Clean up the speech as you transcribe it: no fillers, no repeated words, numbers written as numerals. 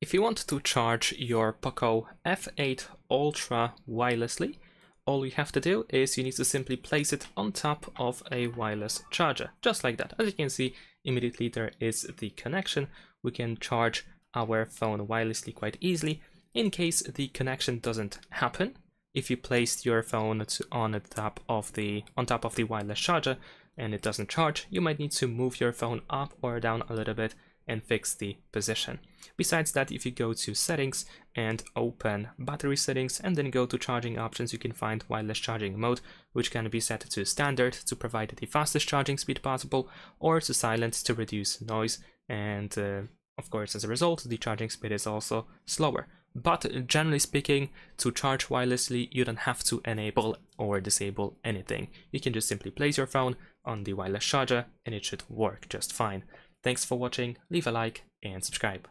If you want to charge your POCO F8 Ultra wirelessly, all you have to do is you need to simply place it on top of a wireless charger, just like that. As you can see, immediately there is the connection. We can charge our phone wirelessly quite easily. In case the connection doesn't happen, if you placed your phone on top of the wireless charger and it doesn't charge, you might need to move your phone up or down a little bit and fix the position. Besides that, if you go to settings and open battery settings and then go to charging options, you can find wireless charging mode, which can be set to standard to provide the fastest charging speed possible, or to silent to reduce noise, and of course as a result the charging speed is also slower. But generally speaking, to charge wirelessly you don't have to enable or disable anything. You can just simply place your phone on the wireless charger and it should work just fine. Thanks for watching, leave a like and subscribe.